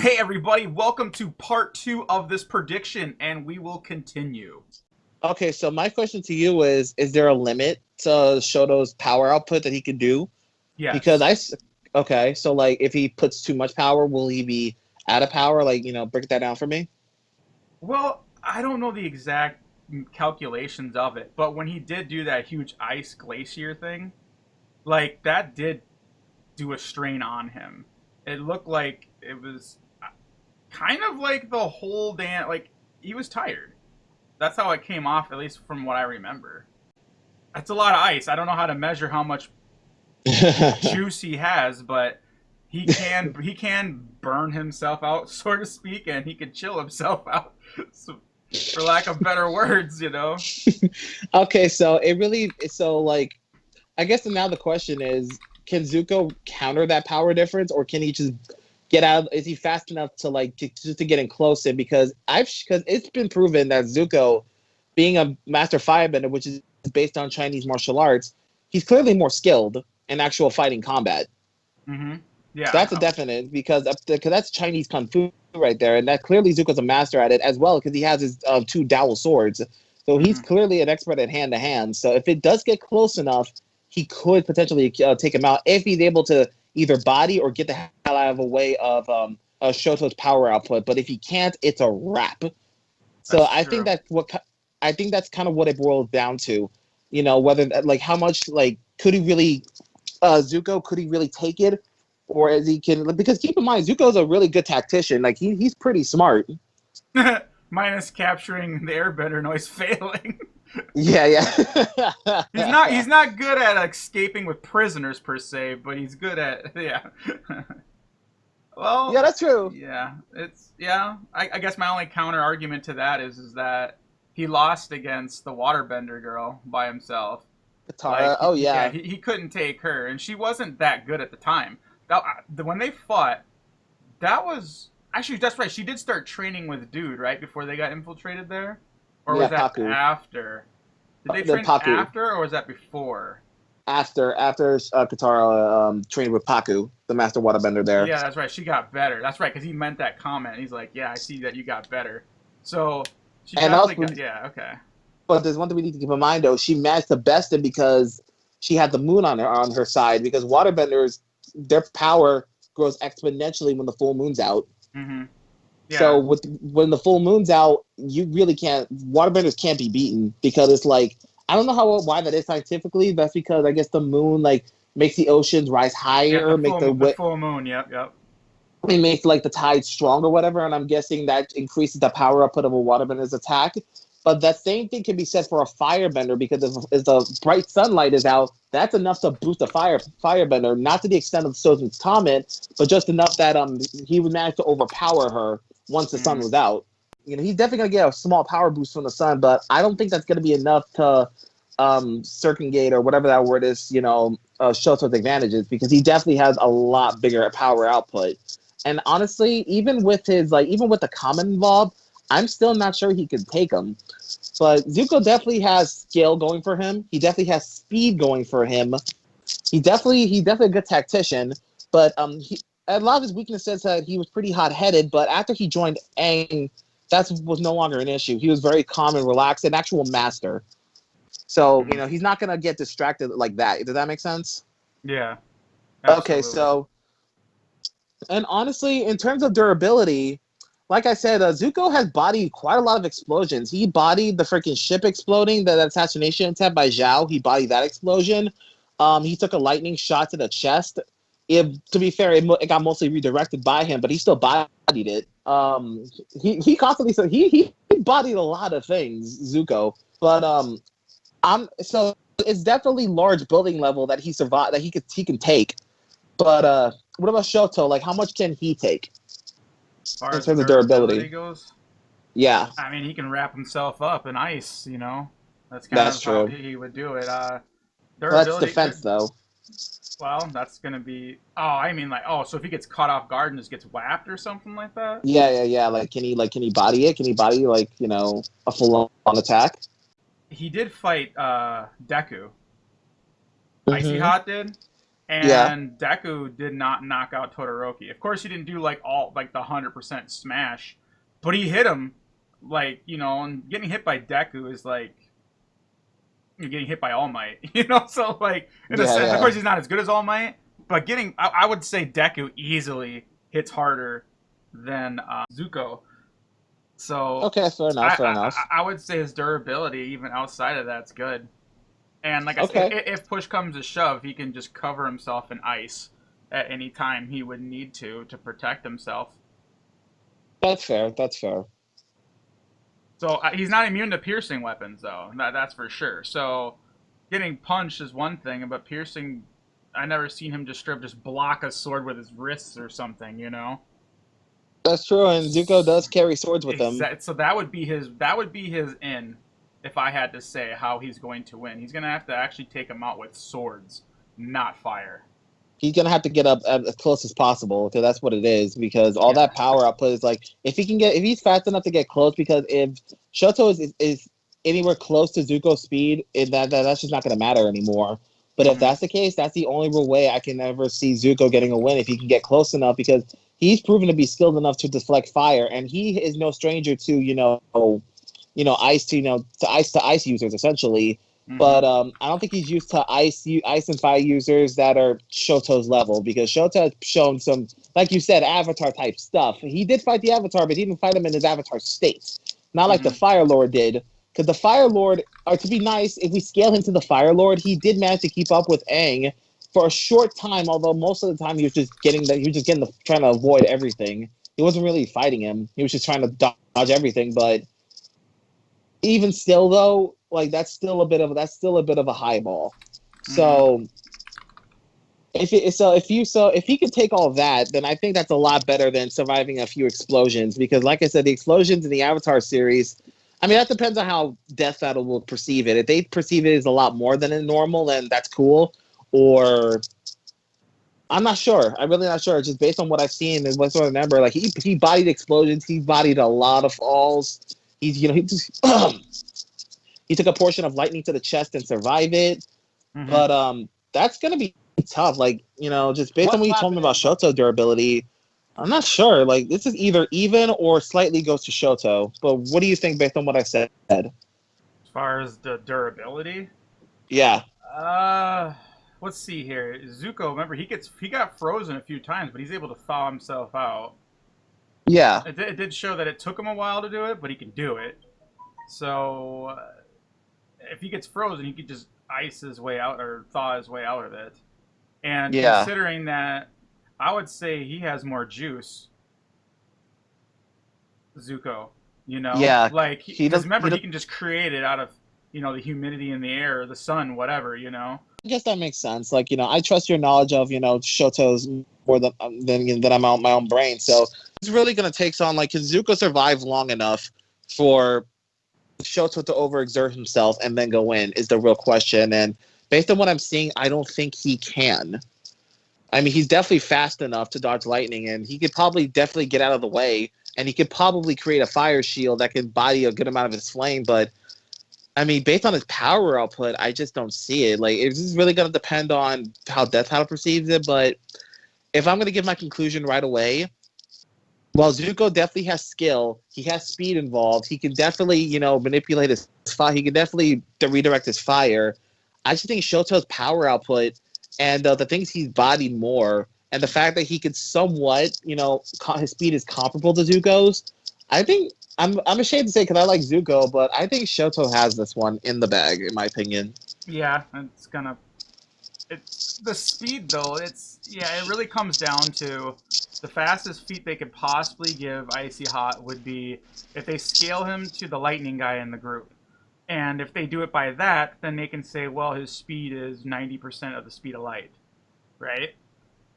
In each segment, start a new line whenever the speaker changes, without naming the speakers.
Hey everybody, welcome to part 2 of this prediction, and we will continue.
Okay, so my question to you is there a limit to Shoto's power output that he could do? Because
Yes.
okay, so like if he puts too much power, will he be out of power? Like, break that down for me.
Well, I don't know the exact calculations of it, but when he did do that huge ice glacier thing, like that did do a strain on him. It looked like it was kind of like the whole damn like he was tired. That's how it came off, at least from what I remember. That's a lot of ice. I don't know how to measure how much juice he has, but he can burn himself out, so to speak, and he can chill himself out, so, for lack of better words.
Okay, so like I guess now the question is, can Zuko counter that power difference, or can he just get out? Is he fast enough to just to get in close in? Because it's been proven that Zuko, being a master firebender, which is based on Chinese martial arts, he's clearly more skilled in actual fighting combat.
Mm-hmm. Yeah.
That's a definite because that's Chinese kung fu right there, and that clearly Zuko's a master at it as well because he has his two dowel swords. So he's
Mm-hmm.
clearly an expert at hand to hand. So if it does get close enough, he could potentially take him out if he's able to either body or get the hell out of the way of Shoto's power output. But if he can't, it's a wrap. So
That's true.
I think that's kind of what it boils down to. Whether like how much like could he really Zuko, could he really take it, or as he can? Because keep in mind, Zuko's a really good tactician. Like he's pretty smart.
Minus capturing the airbender noise failing.
Yeah,
he's not
yeah.
he's not good at escaping with prisoners per se, but he's good at yeah.
Yeah,
Well,
that's true.
yeah, it's yeah. I guess my only counter argument to that is that he lost against the waterbender girl by himself. Like
Katara. Oh
yeah,
yeah,
he couldn't take her, and she wasn't that good at the time. When they fought, that was actually that's right. She did start training with Dude right before they got infiltrated there, or
yeah.
was that
Paku.
after? Did they
The
train
Paku
after, or was that before?
after Katara trained with Paku, the Master Waterbender. There,
Yeah, that's right. She got better. That's right, because he meant that comment. He's like, "Yeah, I see that you got better." So she
and
definitely
also,
got. Yeah, okay.
but there's one thing we need to keep in mind though. She managed to best it because she had the moon on her side. Because Waterbenders, their power grows exponentially when the full moon's out.
Mm-hmm.
So
Yeah.
when the full moon's out, you really can't. Waterbenders can't be beaten because it's like I don't know why that is scientifically. That's because I guess the moon like makes the oceans rise
Yeah,
higher, make
the full moon. Yep, yep.
it makes like the tide strong or whatever. And I'm guessing that increases the power output of a waterbender's attack. But that same thing can be said for a firebender because if the bright sunlight is out, that's enough to boost a firebender, not to the extent of Sozin's comment, but just enough that he would manage to overpower her once the sun
Mm-hmm.
was out. He's definitely gonna get a small power boost from the sun, but I don't think that's gonna be enough to circumgate or whatever that word is, Shoto's advantages because he definitely has a lot bigger power output. And honestly, even with the comment involved, I'm still not sure he can take him. But Zuko definitely has skill going for him. He definitely has speed going for him. He's definitely a good tactician. But a lot of his weaknesses that he was pretty hot headed. But after he joined Aang, that was no longer an issue. He was very calm and relaxed, an actual master. So
Mm-hmm.
he's not gonna get distracted like that. Does that make sense?
Yeah,
Okay,
absolutely.
so and honestly, in terms of durability, like I said, Zuko has bodied quite a lot of explosions. He bodied the freaking ship exploding, that assassination attempt by Zhao. He bodied that explosion. He took a lightning shot to the chest. To be fair, it got mostly redirected by him, but he still bodied it. He constantly said he bodied a lot of things, Zuko. But I'm so it's definitely large building level that he survived that he can take. But what about Shoto? Like, how much can he take
As far
in
as
terms of
durability
durability?
goes,
Yeah,
I mean, he can wrap himself up in ice. That's kind
that's
of how
true.
he would do it.
Well, that's
Durability.
defense, though.
Well, that's gonna be. Oh, I mean, like, oh, so if he gets caught off guard and just gets whapped or something like that.
Yeah. Can he body it? Can he body like a full on attack?
He did fight Deku. Icy
Mm-hmm.
Hot did.
Yeah,
and Deku did not knock out Todoroki. Of course, he didn't do like all like the 100% smash, but he hit him. Like, and getting hit by Deku is like you're getting hit by All Might, So like in a
yeah,
sense, of
yeah.
course, he's not as good as All Might, but I would say Deku easily hits harder than Zuko. So
Okay, fair enough, fair enough.
I would say his durability, even outside of that's good. And like I said,
Okay,
if push comes to shove, he can just cover himself in ice at any time he would need to protect himself.
that's fair. That's fair.
So he's not immune to piercing weapons, though. That's for sure. So getting punched is one thing, but piercing, I never seen him just strip just block a sword with his wrists or something.
That's true, and Zuko does carry swords with him.
Exact. So that would be his in. If I had to say how he's going to win, he's going to have to actually take him out with swords, not fire.
He's gonna have to get up as close as possible because that's what it is. Because all
Yeah.
that power output is like if he's fast enough to get close. Because if Shoto is anywhere close to Zuko's speed, that's just not gonna matter anymore. But if
Mm-hmm.
that's the case, that's the only real way I can ever see Zuko getting a win if he can get close enough because he's proven to be skilled enough to deflect fire, and he is no stranger to ice to ice users essentially.
Mm-hmm.
But I don't think he's used to ice and fire users that are Shoto's level because Shoto has shown some, like you said, Avatar type stuff. He did fight the Avatar, but he didn't fight him in his Avatar state, not like the
Mm-hmm.
Fire Lord did. Because the Fire Lord, or to be nice, if we scale him to the Fire Lord, he did manage to keep up with Aang for a short time. Although most of the time trying to avoid everything. He wasn't really fighting him. He was just trying to dodge everything, but even still though, like that's still a bit of a highball.
Mm-hmm.
So if he could take all of that, then I think that's a lot better than surviving a few explosions. Because like I said, the explosions in the Avatar series, I mean that depends on how Death Battle will perceive it. If they perceive it as a lot more than a normal, then that's cool. Or I'm not sure. I'm really not sure. Just based on what I've seen and what I remember, like he bodied explosions. He bodied a lot of falls. He's he just he took a portion of lightning to the chest and survived it.
Mm-hmm.
But that's gonna be tough. Like just based on
What
what you told me
weapon
about
is the
Shoto durability, I'm not sure. Like this is either even or slightly goes to Shoto. But what do you think based on what I said?
as far as the durability?
Yeah,
Uh, let's see here. Zuko, remember he got frozen a few times, but he's able to thaw himself out.
yeah.
It did show that it took him a while to do it, but he can do it. So if he gets frozen, he could just ice his way out or thaw his way out of it. And
Yeah,
considering that, I would say he has more juice, Zuko.
yeah.
Like
He
because
does.
remember he can just create it out of the humidity in the air, or the sun, whatever.
I guess that makes sense. Like I trust your knowledge of Shoto's more than I'm out my own brain. So it's really gonna take on like can Zuko survive long enough for Shoto to overexert himself and then go in is the real question. And based on what I'm seeing, I don't think he can. I mean, he's definitely fast enough to dodge lightning, and he could probably definitely get out of the way, and he could probably create a fire shield that can body a good amount of his flame. But I mean, based on his power output, I just don't see it. Like, it's just really going to depend on how Death Battle perceives it. But if I'm going to give my conclusion right away, while Zuko definitely has skill, he has speed involved. He can definitely, manipulate his fire. He can definitely redirect his fire. I just think Shoto's power output and the things he's bodied more, and the fact that he could somewhat, his speed is comparable to Zuko's. I think I'm ashamed to say because I like Zuko, but I think Shoto has this one in the bag, in my opinion.
Yeah, it's gonna. The speed though. It really comes down to the fastest feat they could possibly give Icy Hot would be if they scale him to the lightning guy in the group. And if they do it by that, then they can say, well, his speed is 90% of the speed of light, right?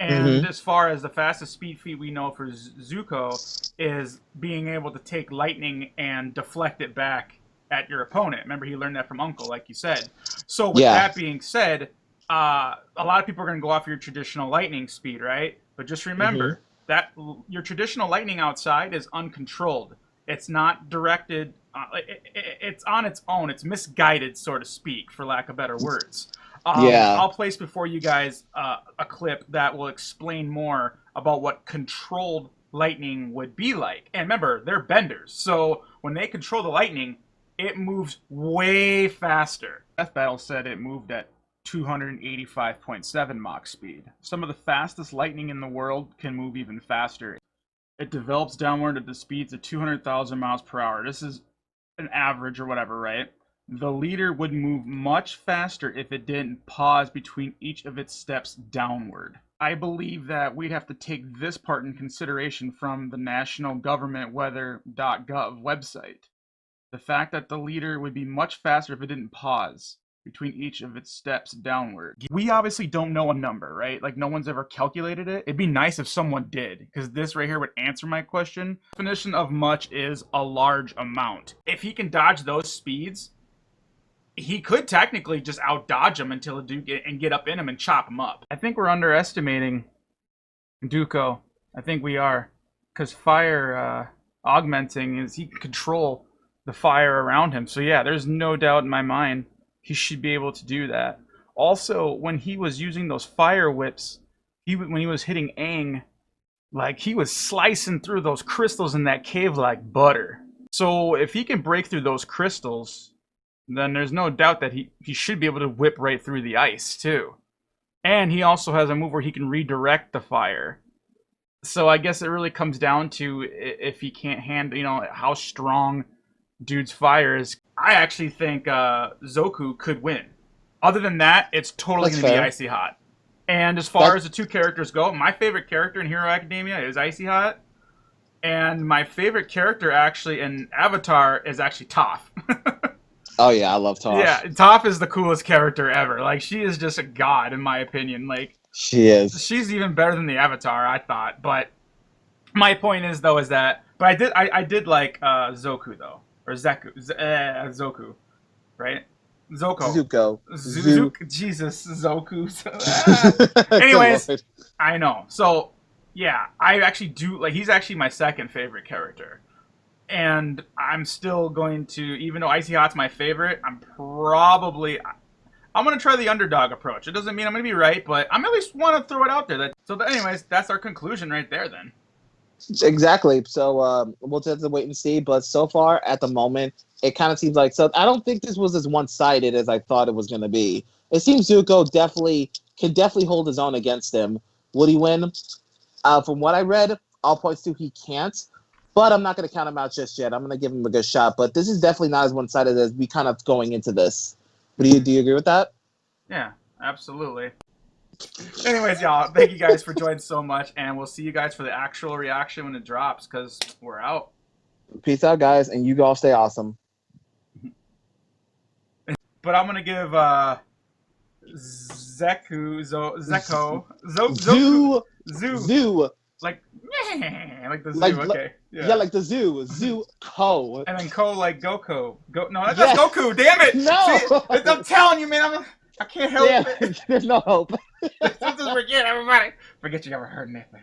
And
Mm-hmm.
as far as the fastest speed feat we know for Zuko is being able to take lightning and deflect it back at your opponent. Remember, he learned that from Uncle, like you said. So, with
Yeah.
that being said, a lot of people are going to go off your traditional lightning speed, right? But just
Mm-hmm.
remember that your traditional lightning outside is uncontrolled. It's not directed. It's on its own. It's misguided, so to speak, for lack of better words.
Yeah.
I'll place before you guys a clip that will explain more about what controlled lightning would be like. And remember, they're benders, so when they control the lightning, it moves way faster. Death Battle said it moved at 285.7 Mach speed. Some of the fastest lightning in the world can move even faster. It develops downward at the speeds of 200,000 miles per hour. This is an average or whatever, right? The leader would move much faster if it didn't pause between each of its steps downward. I believe that we'd have to take this part in consideration from the National Government Weather.gov website. The fact that the leader would be much faster if it didn't pause between each of its steps downward. We obviously don't know a number, right? Like, no one's ever calculated it. It'd be nice if someone did, because this right here would answer my question. The definition of much is a large amount. If he can dodge those speeds, he could technically just out-dodge him until a dude get up in him and chop him up. I think we're underestimating Zuko. I think we are. Because fire augmenting is he can control the fire around him. So yeah, there's no doubt in my mind he should be able to do that. Also, when he was using those fire whips, when he was hitting Aang, like, he was slicing through those crystals in that cave like butter. So if he can break through those crystals, then there's no doubt that he should be able to whip right through the ice too. And he also has a move where he can redirect the fire. So I guess it really comes down to if he can't handle, how strong dude's fire is. I actually think Zoku could win. Other than that, it's totally going to be Icy Hot. And as far as the two characters go, my favorite character in Hero Academia is Icy Hot. And my favorite character actually in Avatar is actually Toph.
Oh yeah, I love Toph.
Yeah, Toph is the coolest character ever. Like, she is just a god in my opinion. Like,
she is.
She's even better than the Avatar, I thought. But my point is though is that, but I did like Zoku though, or Zoku, right?
Zuko.
Jesus, Zoku. Anyways, I know. So yeah, I actually do like. He's actually my second favorite character. And I'm still going to, even though Icy Hot's my favorite, I'm going to try the underdog approach. It doesn't mean I'm going to be right, but I'm at least want to throw it out there. Anyways, that's our conclusion right there then.
Exactly. So we'll just have to wait and see. But so far, at the moment, it kind of seems like, so I don't think this was as one-sided as I thought it was going to be. It seems Zuko can definitely hold his own against him. Would he win? From what I read, all points to he can't. But I'm not going to count him out just yet. I'm going to give him a good shot. But this is definitely not as one-sided as we kind of going into this. Do you agree with that?
Yeah, absolutely. Anyways, y'all, thank you guys for joining so much. And we'll see you guys for the actual reaction when it drops, because we're out.
Peace out, guys. And you all stay awesome.
But I'm going to give Zeko. Like the zoo, okay.
Yeah, like the zoo. Zuko.
And then Ko like Goku. No, that's Goku, damn it!
No!
See, I'm telling you, man, I can't help it.
There's no hope.
Just forget, everybody. Forget you ever heard anything.